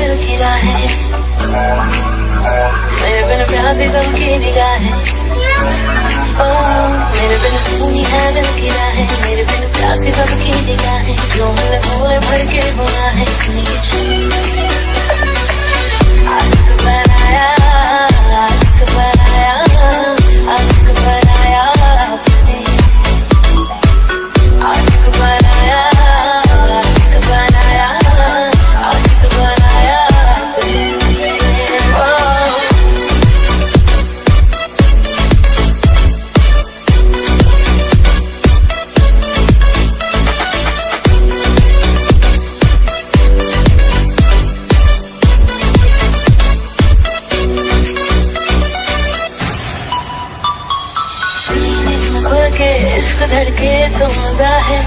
दिल की राहें, मेरे बिन प्यासी सबकी निगाहें। मेरे बिन सुनी है दिल की राहें, मेरे बिन प्यासी सबकी निगाहें। जो मिले भोले भर के गुनाहें सुनिए। आशिक बनाया, आशिक बनाया, आशिक बनाया आपने। आशिक बनाया, आशिक बनाया, आशिक बनाया आपने। के इश्क धड़के तो मजा है,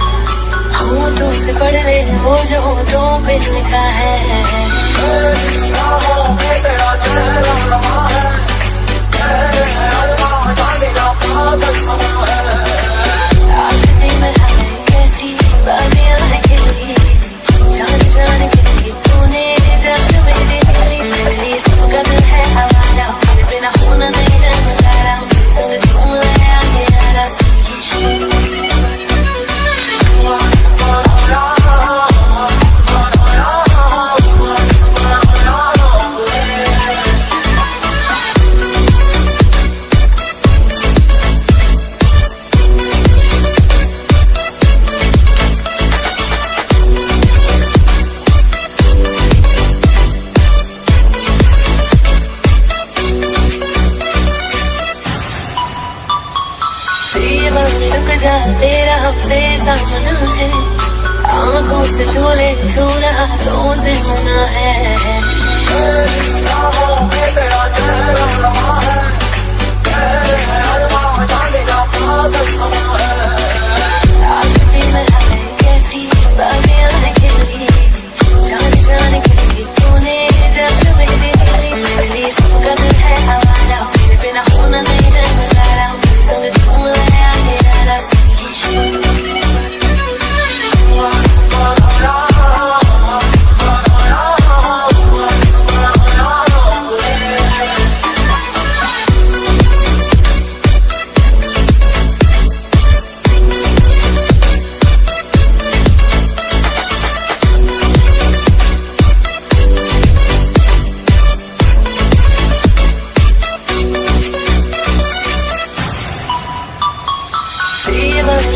होठों से पढ़ ले वो जो होठों पे लिखा है। आशिकी में हमें कैसी बाजियां हैं खेली, जान जान के तूने जान मेरी मेरी सबका दिल है हमारा, तेरे बिना होना नहीं है गुजारा। संग झूम ले आगे यारा रुक जा, तेरा हमसे सामना है। आंखों से छूले छू रहा तो से होना है। आशिकी में हमें कैसी बाजियां हैं खेली, जान जान के तूने जान मेरी मेरी सबका दिल है हमारा, तेरे बिना होना नहीं है गुजारा। संग झूम ले आगे यारा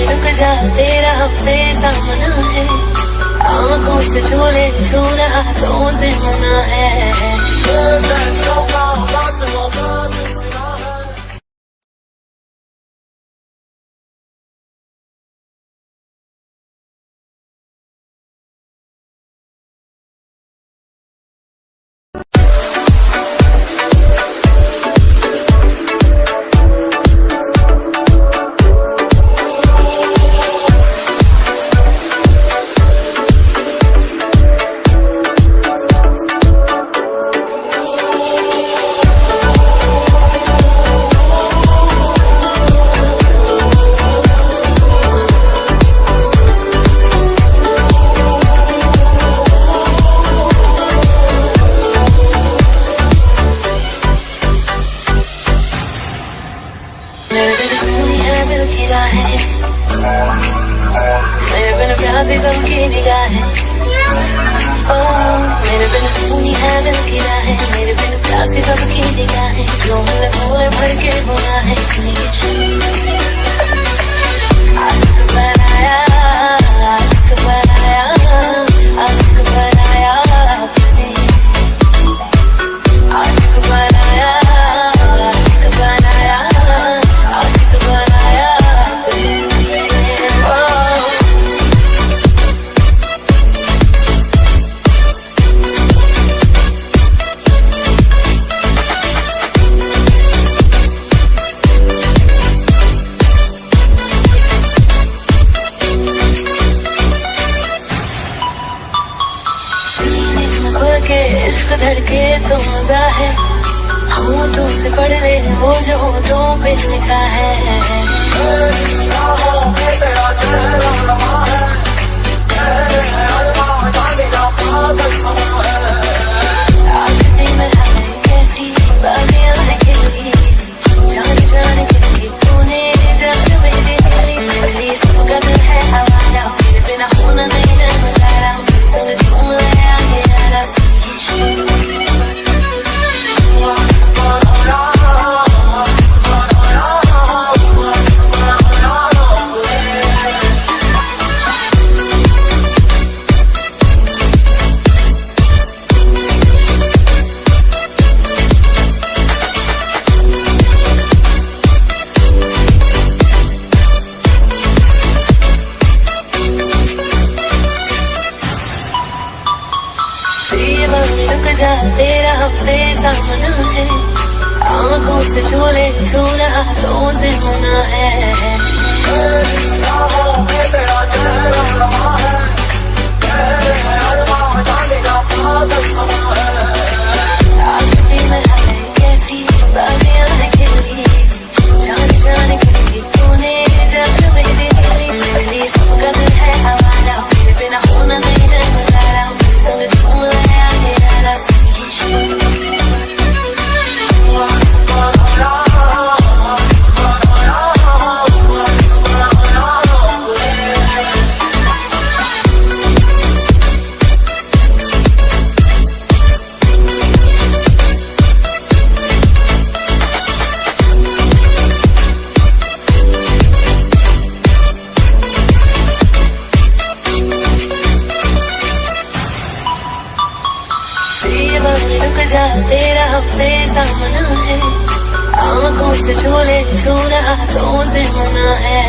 रुक जा, तेरा हमसे सामना है। आंखों से छूले छू रहा तो से होना है। मेरे बिन प्यासी सबकी निगाहें। मेरे बिन सुनी है दिल की राहें, मेरे बिन प्यासी सबकी निगाहें। जो मिले भोले भर के गुनाहें सुनिए। आशिक बनाया, आशिक बनाया, आशिक बनाया आपने। आशिक बनाया, आशिक बनाया, आशिक बनाया आपने। के इश्क धड़के तो मजा है, होठों से पढ़ ले वो जो होठों पे लिखा है। हमसे सामना है, आंखों से छोले छू रहा तो से होना है। तेरा चेहरा लगा है, तेरे अरमां जाने का पागल समा है। आशिकी में हमें कैसी बातें खिली, जान जान के तूने जान मेरी पहली सबकत है हवाला, मेरे बिना होना नहीं है गुजारा, संग झूम लाया मेरा रस्सी। रुक जा तेरा हमसे सामना है, आंखों से छोले छू रहा तो से होना है।